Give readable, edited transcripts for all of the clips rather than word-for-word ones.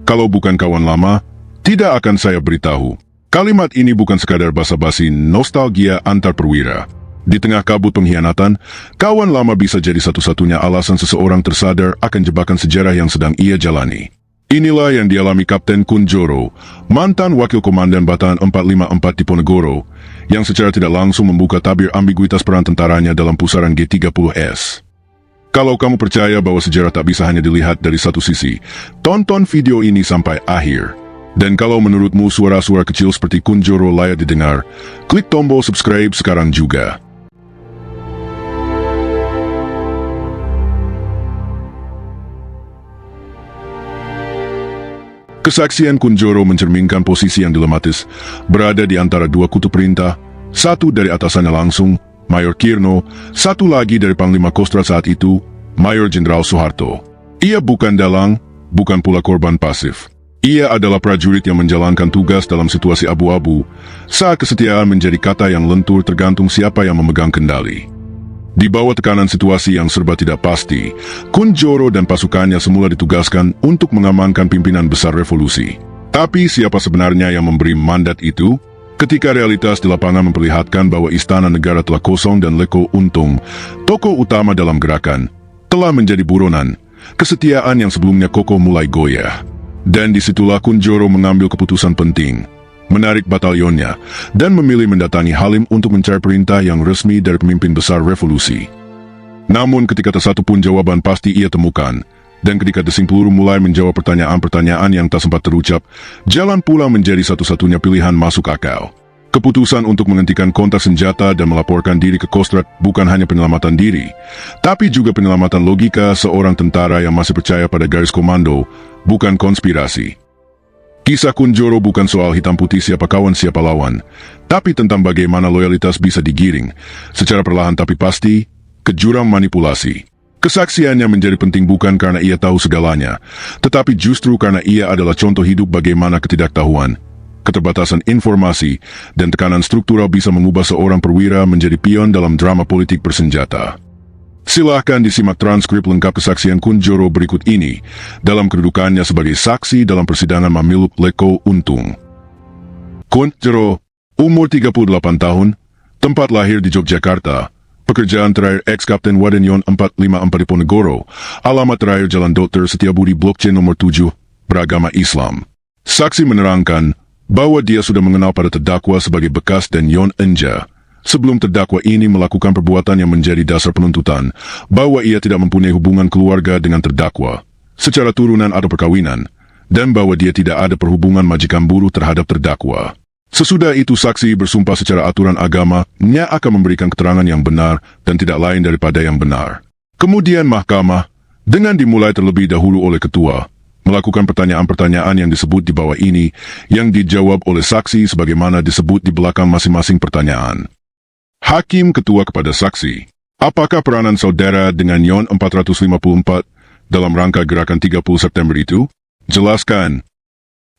Kalau bukan kawan lama, tidak akan saya beritahu. Kalimat ini bukan sekadar basa-basi nostalgia antar perwira. Di tengah kabut pengkhianatan, kawan lama bisa jadi satu-satunya alasan seseorang tersadar akan jebakan sejarah yang sedang ia jalani. Inilah yang dialami Kapten Kunjoro, mantan wakil komandan Bataan 454 Diponegoro, yang secara tidak langsung membuka tabir ambiguitas peran tentaranya dalam pusaran G30S. Kalau kamu percaya bahwa sejarah tak bisa hanya dilihat dari satu sisi, tonton video ini sampai akhir. Dan kalau menurutmu suara-suara kecil seperti Kunjoro layak didengar, klik tombol subscribe sekarang juga. Kesaksian Kunjoro mencerminkan posisi yang dilematis, berada di antara dua kutub perintah, satu dari atasannya langsung, Mayor Kirno, satu lagi dari Panglima Kostrat saat itu, Mayor Jenderal Soeharto. Ia bukan dalang, bukan pula korban pasif. Ia adalah prajurit yang menjalankan tugas dalam situasi abu-abu, saat kesetiaan menjadi kata yang lentur tergantung siapa yang memegang kendali. Di bawah tekanan situasi yang serba tidak pasti, Kunjoro dan pasukannya semula ditugaskan untuk mengamankan pimpinan besar revolusi. Tapi siapa sebenarnya yang memberi mandat itu? Ketika realitas di lapangan memperlihatkan bahwa istana negara telah kosong dan Leko Untung, tokoh utama dalam gerakan, telah menjadi buronan, kesetiaan yang sebelumnya kokoh mulai goyah. Dan disitulah Kunjoro mengambil keputusan penting, menarik batalionnya, dan memilih mendatangi Halim untuk mencari perintah yang resmi dari pemimpin besar revolusi. Namun ketika tak satu pun jawaban pasti ia temukan, dan ketika desing peluru mulai menjawab pertanyaan-pertanyaan yang tak sempat terucap, jalan pulang menjadi satu-satunya pilihan masuk akal. Keputusan untuk menghentikan kontak senjata dan melaporkan diri ke Kostrat bukan hanya penyelamatan diri, tapi juga penyelamatan logika seorang tentara yang masih percaya pada garis komando, bukan konspirasi. Kisah Kunjoro bukan soal hitam putih siapa kawan siapa lawan, tapi tentang bagaimana loyalitas bisa digiring, secara perlahan tapi pasti, ke jurang manipulasi. Kesaksiannya menjadi penting bukan karena ia tahu segalanya, tetapi justru karena ia adalah contoh hidup bagaimana ketidaktahuan, keterbatasan informasi, dan tekanan struktural bisa mengubah seorang perwira menjadi pion dalam drama politik bersenjata. Silahkan disimak transkrip lengkap kesaksian Kunjoro berikut ini dalam kedudukannya sebagai saksi dalam persidangan Mamilup Leko Untung. Kunjoro, umur 38 tahun, tempat lahir di Yogyakarta, pekerjaan terakhir ex-Kapten Wadenyon 454 Diponegoro, alamat terakhir Jalan Dr. Setiabudi Blok C nomor 7, beragama Islam. Saksi menerangkan bahwa dia sudah mengenal pada terdakwa sebagai Bekas dan Yon Enja, sebelum terdakwa ini melakukan perbuatan yang menjadi dasar penuntutan, bahwa ia tidak mempunyai hubungan keluarga dengan terdakwa, secara turunan atau perkawinan, dan bahwa dia tidak ada perhubungan majikan buruh terhadap terdakwa. Sesudah itu saksi bersumpah secara aturan agama-nya akan memberikan keterangan yang benar dan tidak lain daripada yang benar. Kemudian mahkamah, dengan dimulai terlebih dahulu oleh ketua, melakukan pertanyaan-pertanyaan yang disebut di bawah ini, yang dijawab oleh saksi sebagaimana disebut di belakang masing-masing pertanyaan. Hakim ketua kepada saksi, apakah peranan saudara dengan Yon 454 dalam rangka gerakan 30 September itu? Jelaskan.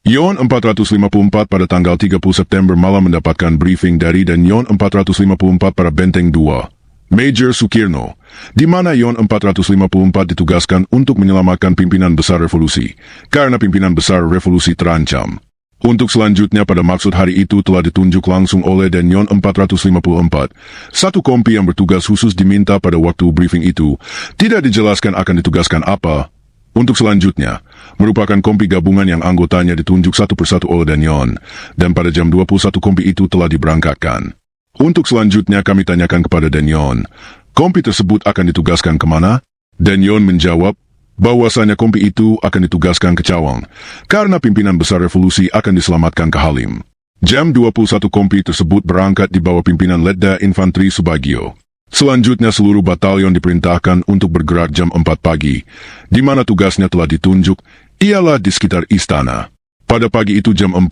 Yon 454 pada tanggal 30 September malam mendapatkan briefing dari dan Yon 454 pada Benteng 2, Major Sukirno, di mana Yon 454 ditugaskan untuk menyelamatkan pimpinan besar revolusi, karena pimpinan besar revolusi terancam. Untuk selanjutnya pada maksud hari itu telah ditunjuk langsung oleh Denyon 454. Satu kompi yang bertugas khusus diminta pada waktu briefing itu, tidak dijelaskan akan ditugaskan apa. Untuk selanjutnya, merupakan kompi gabungan yang anggotanya ditunjuk satu persatu oleh Denyon, dan pada jam 21 kompi itu telah diberangkatkan. Untuk selanjutnya kami tanyakan kepada Denyon, kompi tersebut akan ditugaskan kemana? Denyon menjawab, bahwasanya kompi itu akan ditugaskan ke Cawang, karena pimpinan besar revolusi akan diselamatkan ke Halim. Jam 21 kompi tersebut berangkat di bawah pimpinan Letda Infanteri Subagio. Selanjutnya seluruh batalion diperintahkan untuk bergerak jam 4 pagi, di mana tugasnya telah ditunjuk, ialah di sekitar istana. Pada pagi itu jam 4,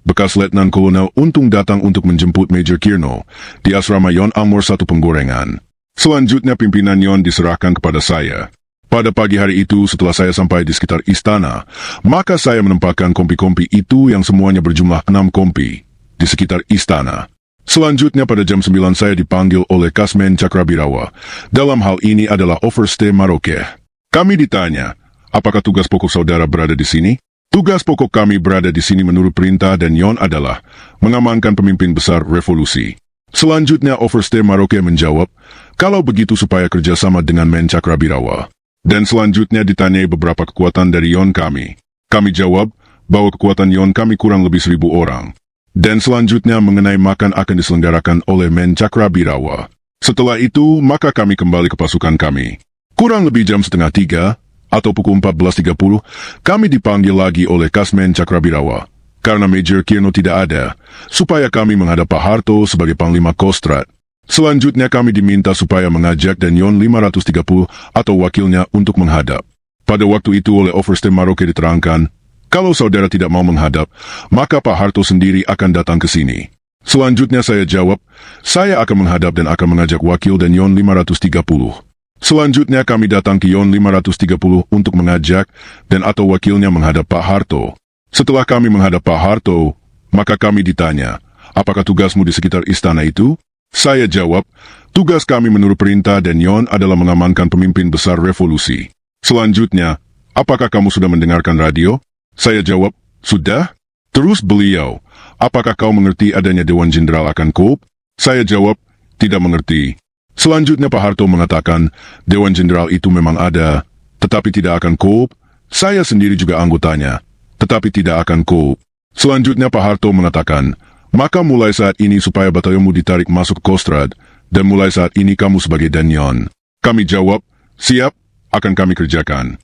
bekas Letnan Kolonel Untung datang untuk menjemput Major Kirno di asrama Yon Amor 1 Penggorengan. Selanjutnya pimpinan Yon diserahkan kepada saya. Pada pagi hari itu setelah saya sampai di sekitar istana, maka saya menempatkan kompi-kompi itu yang semuanya berjumlah 6 kompi di sekitar istana. Selanjutnya pada jam 9 saya dipanggil oleh Kasmen Cakrabirawa. Dalam hal ini adalah Overste Maroke. Kami ditanya, apakah tugas pokok saudara berada di sini? Tugas pokok kami berada di sini menurut perintah dan yon adalah mengamankan pemimpin besar revolusi. Selanjutnya Overste Maroke menjawab, kalau begitu supaya kerjasama dengan Mencakrabirawa. Dan selanjutnya ditanyai beberapa kekuatan dari yon kami. Kami jawab bahwa kekuatan yon kami kurang lebih 1.000 orang. Dan selanjutnya mengenai makan akan diselenggarakan oleh Mencakrabirawa. Setelah itu, maka kami kembali ke pasukan kami. Kurang lebih jam 2:30 atau pukul 14.30, kami dipanggil lagi oleh Kasmen Cakrabirawa. Karena Major Kirno tidak ada, supaya kami menghadap Pak Harto sebagai Panglima Kostrad. Selanjutnya kami diminta supaya mengajak Danyon 530 atau wakilnya untuk menghadap. Pada waktu itu oleh Overste Maroke diterangkan, kalau saudara tidak mau menghadap, maka Pak Harto sendiri akan datang ke sini. Selanjutnya saya jawab, saya akan menghadap dan akan mengajak wakil Danyon 530. Selanjutnya kami datang ke Yon 530 untuk mengajak dan atau wakilnya menghadap Pak Harto. Setelah kami menghadap Pak Harto, maka kami ditanya, apakah tugasmu di sekitar istana itu? Saya jawab, tugas kami menurut perintah dan Yon adalah mengamankan pemimpin besar revolusi. Selanjutnya, apakah kamu sudah mendengarkan radio? Saya jawab, sudah. Terus beliau, apakah kau mengerti adanya Dewan Jenderal akan Koop? Saya jawab, tidak mengerti. Selanjutnya Pak Harto mengatakan, Dewan Jenderal itu memang ada, tetapi tidak akan Koop. Saya sendiri juga anggotanya, tetapi tidak akan Koop. Selanjutnya Pak Harto mengatakan, maka mulai saat ini supaya batalionmu ditarik masuk ke Kostrad, dan mulai saat ini kamu sebagai Danyon. Kami jawab, siap, akan kami kerjakan.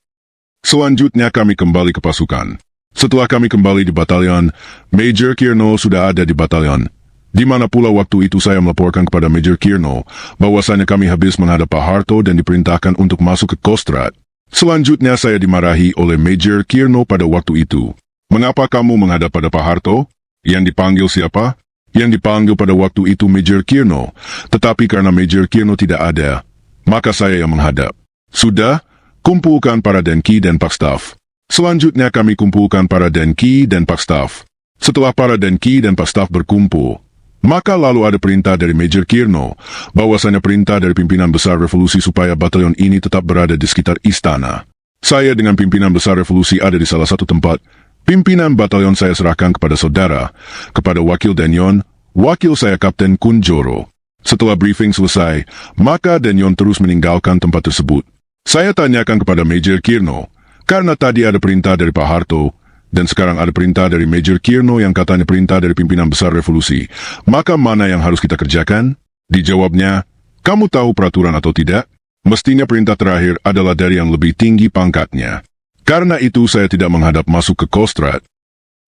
Selanjutnya kami kembali ke pasukan. Setelah kami kembali di batalion, Major Kirno sudah ada di batalion. Di mana pula waktu itu saya melaporkan kepada Major Kirno bahwasanya kami habis menghadap Pak Harto dan diperintahkan untuk masuk ke Kostrad. Selanjutnya saya dimarahi oleh Major Kirno pada waktu itu. Mengapa kamu menghadap pada Pak Harto? Yang dipanggil siapa? Yang dipanggil pada waktu itu Major Kirno, tetapi karena Major Kirno tidak ada, maka saya yang menghadap. Sudah, kumpulkan para Denki dan Pakstaf. Selanjutnya kami kumpulkan para Denki dan Pakstaf. Setelah para Denki dan Pakstaf berkumpul, maka lalu ada perintah dari Major Kirno, bahwasanya perintah dari pimpinan besar revolusi supaya batalion ini tetap berada di sekitar istana. Saya dengan pimpinan besar revolusi ada di salah satu tempat. Pimpinan batalion saya serahkan kepada saudara, kepada wakil Danyon, wakil saya Kapten Kunjoro. Setelah briefing selesai, maka Danyon terus meninggalkan tempat tersebut. Saya tanyakan kepada Major Kirno, karena tadi ada perintah dari Pak Harto, dan sekarang ada perintah dari Major Kirno yang katanya perintah dari pimpinan besar revolusi. Maka mana yang harus kita kerjakan? Dijawabnya, kamu tahu peraturan atau tidak? Mestinya perintah terakhir adalah dari yang lebih tinggi pangkatnya. Karena itu saya tidak menghadap masuk ke Kostrad.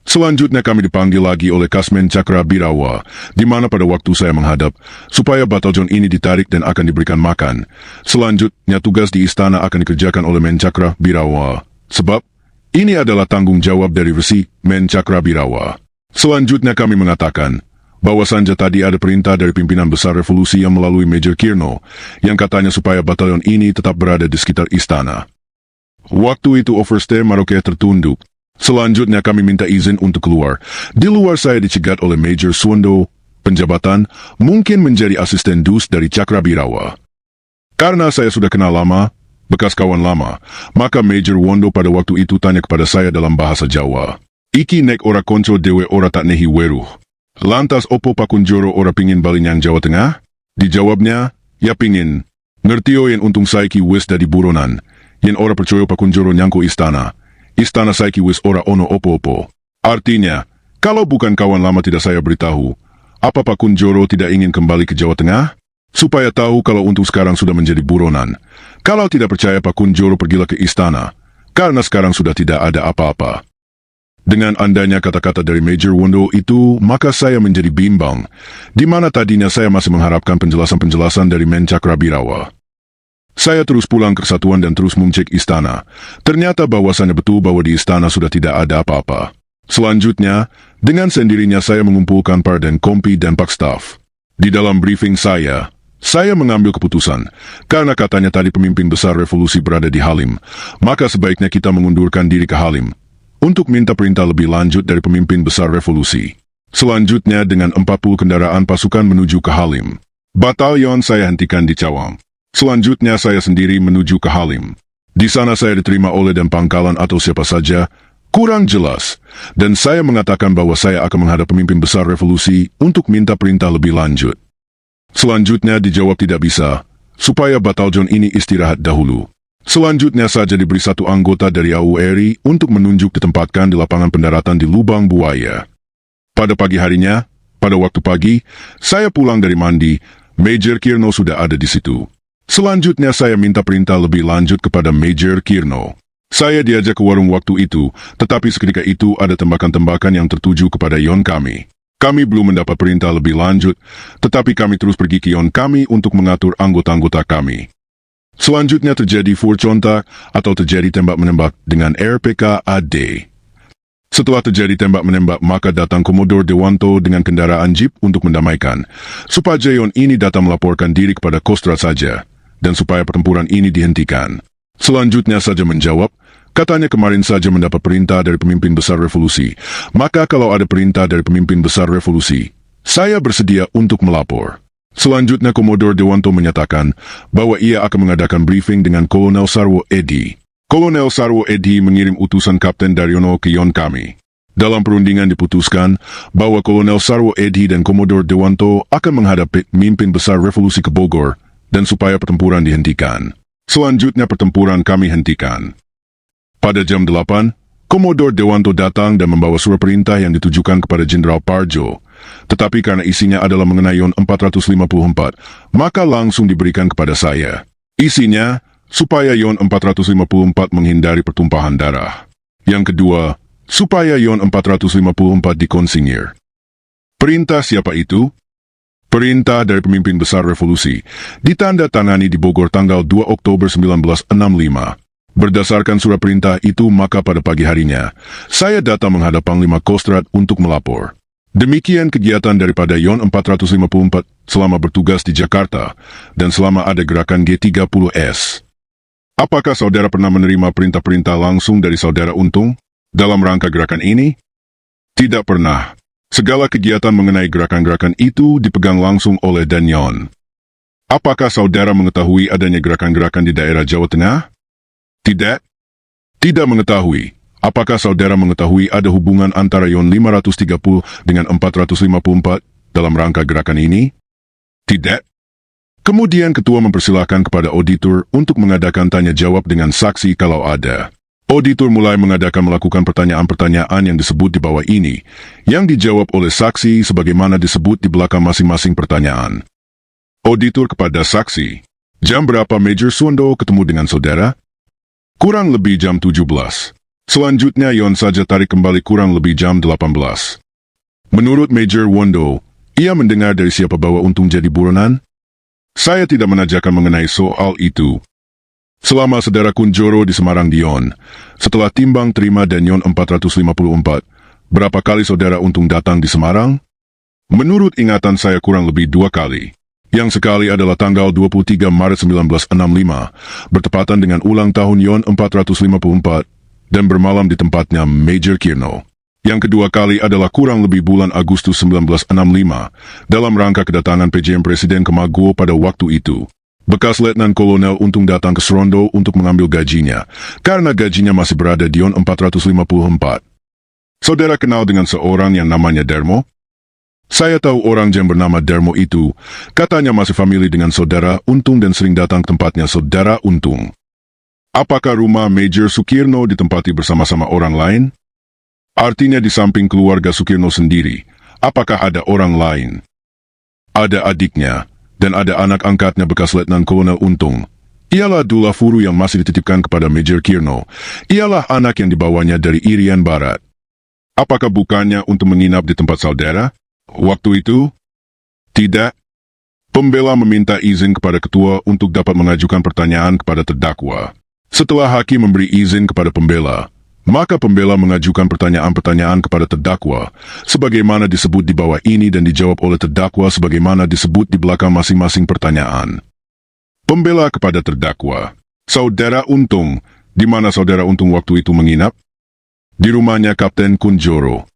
Selanjutnya kami dipanggil lagi oleh Kasmen Cakrabirawa, di mana pada waktu saya menghadap, supaya batalion ini ditarik dan akan diberikan makan. Selanjutnya tugas di istana akan dikerjakan oleh Mencakrabirawa. Sebab, ini adalah tanggung jawab dari Resi Mencakrabirawa. Selanjutnya kami mengatakan, bahwasannya tadi ada perintah dari pimpinan besar revolusi yang melalui Major Kirno, yang katanya supaya batalion ini tetap berada di sekitar istana. Waktu itu Overste Maroke tertunduk. Selanjutnya kami minta izin untuk keluar. Di luar saya dicegat oleh Major Suwondo, penjabatan, mungkin menjadi asisten dus dari Cakrabirawa. Karena saya sudah kenal lama, bekas kawan lama, maka Major Wondo pada waktu itu tanya kepada saya dalam bahasa Jawa. Iki nek ora konco dewe ora tak nehi weruh. Lantas opo Pakunjoro ora pingin balinyang Jawa Tengah? Dijawabnya, ya pingin. Ngertio yen untung saiki wis dadi buronan. Yen ora percaya Pakunjoro nyangko istana. Istana saiki wis ora ono opo-opo. Artinya, kalau bukan kawan lama tidak saya beritahu, apa Pakunjoro tidak ingin kembali ke Jawa Tengah? Supaya tahu kalau untuk sekarang sudah menjadi buronan. Kalau tidak percaya Pakunjoro pergilah ke istana, karena sekarang sudah tidak ada apa-apa. Dengan andanya kata-kata dari Major Wondo itu, maka saya menjadi bimbang, di mana tadinya saya masih mengharapkan penjelasan-penjelasan dari Mencakrabirawa. Saya terus pulang ke Kesatuan dan terus mengecek istana. Ternyata bahwasannya betul bahwa di istana sudah tidak ada apa-apa. Selanjutnya, dengan sendirinya saya mengumpulkan para Denkompi dan Pakstaf. Di dalam briefing saya mengambil keputusan, karena katanya tadi pemimpin besar revolusi berada di Halim, maka sebaiknya kita mengundurkan diri ke Halim, untuk minta perintah lebih lanjut dari pemimpin besar revolusi. Selanjutnya dengan 40 kendaraan pasukan menuju ke Halim. Batalion saya hentikan di Cawang. Selanjutnya saya sendiri menuju ke Halim. Di sana saya diterima oleh dan Pangkalan atau siapa saja, Kurang jelas, dan saya mengatakan bahwa saya akan menghadap pemimpin besar revolusi untuk minta perintah lebih lanjut. Selanjutnya dijawab tidak bisa, supaya bataljon ini istirahat dahulu. Selanjutnya saja diberi satu anggota dari AURI untuk menunjuk ditempatkan di lapangan pendaratan di Lubang Buaya. Pada pagi harinya, pada waktu pagi, saya pulang dari mandi, Major Kirno sudah ada di situ. Selanjutnya saya minta perintah lebih lanjut kepada Major Kirno. Saya diajak ke warung waktu itu, tetapi seketika itu ada tembakan-tembakan yang tertuju kepada yon kami. Kami belum mendapat perintah lebih lanjut, tetapi kami terus pergi ke yon kami untuk mengatur anggota-anggota kami. Selanjutnya terjadi furcontak atau terjadi tembak-menembak dengan RPK-AD. Setelah terjadi tembak-menembak, maka datang Komodor Dewanto dengan kendaraan jeep untuk mendamaikan, supaya yon ini datang melaporkan diri kepada Kostrad saja, dan supaya pertempuran ini dihentikan. Selanjutnya saja menjawab, katanya kemarin saja mendapat perintah dari pemimpin besar revolusi, maka kalau ada perintah dari pemimpin besar revolusi, saya bersedia untuk melapor. Selanjutnya Komodor Dewanto menyatakan bahwa ia akan mengadakan briefing dengan Kolonel Sarwo Edi. Kolonel Sarwo Edi mengirim utusan Kapten Daryono ke yon kami. Dalam perundingan diputuskan bahwa Kolonel Sarwo Edi dan Komodor Dewanto akan menghadap pemimpin besar revolusi ke Bogor, dan supaya pertempuran dihentikan. Selanjutnya pertempuran kami hentikan. Pada jam 8, Komodor Dewanto datang dan membawa surat perintah yang ditujukan kepada Jenderal Parjo. Tetapi karena isinya adalah mengenai yon 454, maka langsung diberikan kepada saya. Isinya, supaya yon 454 menghindari pertumpahan darah. Yang kedua, supaya yon 454 dikonsinyir. Perintah siapa itu? Perintah dari pemimpin besar revolusi, ditanda-tangani di Bogor tanggal 2 Oktober 1965. Berdasarkan surat perintah itu, maka pada pagi harinya, saya datang menghadap Panglima Kostrad untuk melapor. Demikian kegiatan daripada yon 454 selama bertugas di Jakarta, dan selama ada gerakan G30S. Apakah saudara pernah menerima perintah-perintah langsung dari saudara Untung dalam rangka gerakan ini? Tidak pernah. Segala kegiatan mengenai gerakan-gerakan itu dipegang langsung oleh Danyon. Apakah saudara mengetahui adanya gerakan-gerakan di daerah Jawa Tengah? Tidak. Tidak mengetahui. Apakah saudara mengetahui ada hubungan antara yon 530 dengan 454 dalam rangka gerakan ini? Tidak. Kemudian ketua mempersilahkan kepada auditor untuk mengadakan tanya jawab dengan saksi kalau ada. Auditor mulai melakukan pertanyaan-pertanyaan yang disebut di bawah ini, yang dijawab oleh saksi sebagaimana disebut di belakang masing-masing pertanyaan. Auditor kepada saksi, jam berapa Major Suwondo ketemu dengan saudara? Kurang lebih jam 17. Selanjutnya yon saja tarik kembali kurang lebih jam 18. Menurut Major Wondo, ia mendengar dari siapa bahwa Untung jadi buronan? Saya tidak menanyakan mengenai soal itu. Selama saudara Kunjoro di Semarang Dion, setelah timbang terima dan yon 454, berapa kali saudara Untung datang di Semarang? Menurut ingatan saya kurang lebih 2 kali. Yang sekali adalah tanggal 23 Maret 1965, bertepatan dengan ulang tahun yon 454, dan bermalam di tempatnya Major Kirno. Yang kedua kali adalah kurang lebih bulan Agustus 1965, dalam rangka kedatangan PJM Presiden ke Maguwo pada waktu itu. Bekas Letnan Kolonel Untung datang ke Serondo untuk mengambil gajinya, karena gajinya masih berada di yon 454. Saudara kenal dengan seorang yang namanya Dermo? Saya tahu orang yang bernama Dermo itu, katanya masih famili dengan saudara Untung dan sering datang ke tempatnya saudara Untung. Apakah rumah Major Sukirno ditempati bersama-sama orang lain? Artinya di samping keluarga Sukirno sendiri, apakah ada orang lain? Ada adiknya, dan ada anak angkatnya bekas Letnan Kolonel Untung. Ialah Dula Furu yang masih dititipkan kepada Major Kirno. Ialah anak yang dibawanya dari Irian Barat. Apakah bukannya untuk menginap di tempat saudara? Waktu itu? Tidak. Pembela meminta izin kepada ketua untuk dapat mengajukan pertanyaan kepada terdakwa. Setelah hakim memberi izin kepada pembela, maka pembela mengajukan pertanyaan-pertanyaan kepada terdakwa, sebagaimana disebut di bawah ini dan dijawab oleh terdakwa sebagaimana disebut di belakang masing-masing pertanyaan. Pembela kepada terdakwa, saudara Untung, di mana saudara Untung waktu itu menginap? Di rumahnya Kapten Kunjoro.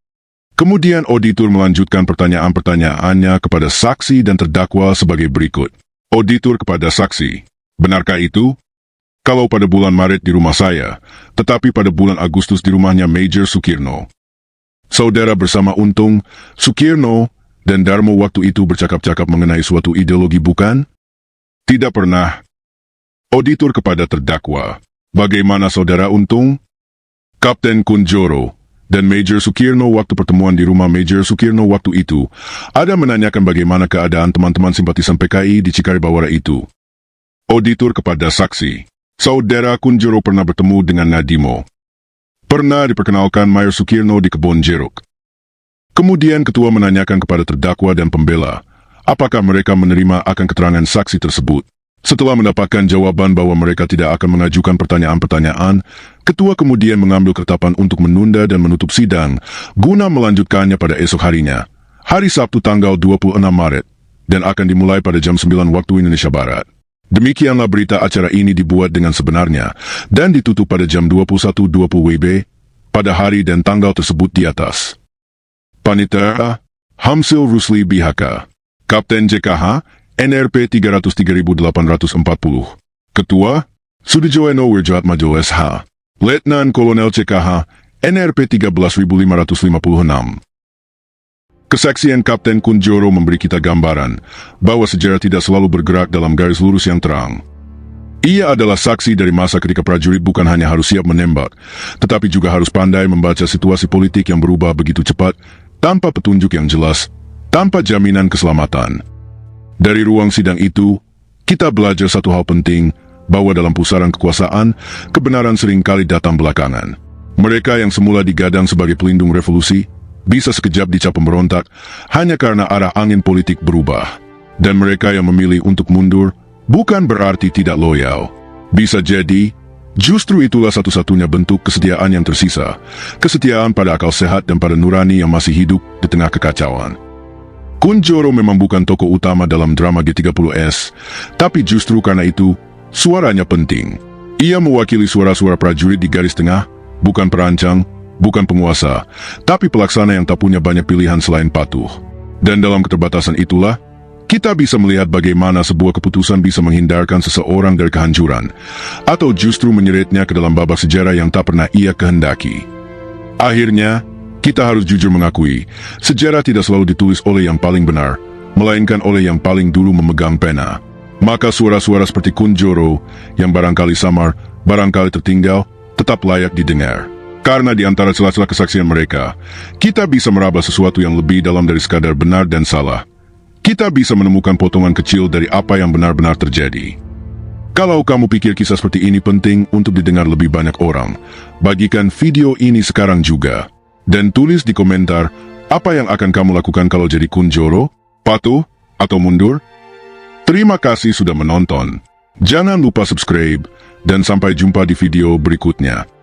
Kemudian auditor melanjutkan pertanyaan-pertanyaannya kepada saksi dan terdakwa sebagai berikut. Auditor kepada saksi, benarkah itu? Kalau pada bulan Maret di rumah saya, tetapi pada bulan Agustus di rumahnya Major Sukirno. Saudara bersama Untung, Sukirno, dan Darmo waktu itu bercakap-cakap mengenai suatu ideologi bukan? Tidak pernah. Auditor kepada terdakwa. Bagaimana saudara Untung? Kapten Kunjoro dan Major Sukirno waktu pertemuan di rumah Major Sukirno waktu itu, ada menanyakan bagaimana keadaan teman-teman simpatisan PKI di Cikaribawara itu. Auditor kepada saksi. Saudara Kunjoro pernah bertemu dengan Nadimo. Pernah diperkenalkan Mayor Sukirno di kebun jeruk. Kemudian ketua menanyakan kepada terdakwa dan pembela, apakah mereka menerima akan keterangan saksi tersebut. Setelah mendapatkan jawaban bahwa mereka tidak akan mengajukan pertanyaan-pertanyaan, ketua kemudian mengambil ketetapan untuk menunda dan menutup sidang, guna melanjutkannya pada esok harinya, hari Sabtu tanggal 26 Maret, dan akan dimulai pada jam 9 waktu Indonesia Barat. Demikianlah berita acara ini dibuat dengan sebenarnya, dan ditutup pada jam 21.20 WIB, pada hari dan tanggal tersebut di atas. Panitia, Hamsil Rusli BHK, Kapten JKH, NRP 303.840. Ketua, Sudijoeno Wirjoatmajo SH, Letnan Kolonel CKH, NRP 13.556. Kesaksian Kapten Kunjoro memberi kita gambaran bahwa sejarah tidak selalu bergerak dalam garis lurus yang terang. Ia adalah saksi dari masa ketika prajurit bukan hanya harus siap menembak, tetapi juga harus pandai membaca situasi politik yang berubah begitu cepat, tanpa petunjuk yang jelas, tanpa jaminan keselamatan. Dari ruang sidang itu, kita belajar satu hal penting, bahwa dalam pusaran kekuasaan, kebenaran seringkali datang belakangan. Mereka yang semula digadang sebagai pelindung revolusi, bisa sekejap dicap pemberontak, hanya karena arah angin politik berubah. Dan mereka yang memilih untuk mundur, bukan berarti tidak loyal. Bisa jadi, justru itulah satu-satunya bentuk kesetiaan yang tersisa, kesetiaan pada akal sehat dan pada nurani yang masih hidup di tengah kekacauan. Kunjoro memang bukan tokoh utama dalam drama G30S, tapi justru karena itu, suaranya penting. Ia mewakili suara-suara prajurit di garis tengah, bukan perancang, bukan penguasa, tapi pelaksana yang tak punya banyak pilihan selain patuh. Dan dalam keterbatasan itulah, kita bisa melihat bagaimana sebuah keputusan bisa menghindarkan seseorang dari kehancuran, atau justru menyeretnya ke dalam babak sejarah yang tak pernah ia kehendaki. Akhirnya, kita harus jujur mengakui, sejarah tidak selalu ditulis oleh yang paling benar, melainkan oleh yang paling dulu memegang pena. Maka suara-suara seperti Kunjoro, yang barangkali samar, barangkali tertinggal, tetap layak didengar. Karena di antara celah-celah kesaksian mereka, kita bisa meraba sesuatu yang lebih dalam dari sekadar benar dan salah. Kita bisa menemukan potongan kecil dari apa yang benar-benar terjadi. Kalau kamu pikir kisah seperti ini penting untuk didengar lebih banyak orang, bagikan video ini sekarang juga. Dan tulis di komentar, apa yang akan kamu lakukan kalau jadi Kunjoro, patuh, atau mundur? Terima kasih sudah menonton. Jangan lupa subscribe, dan sampai jumpa di video berikutnya.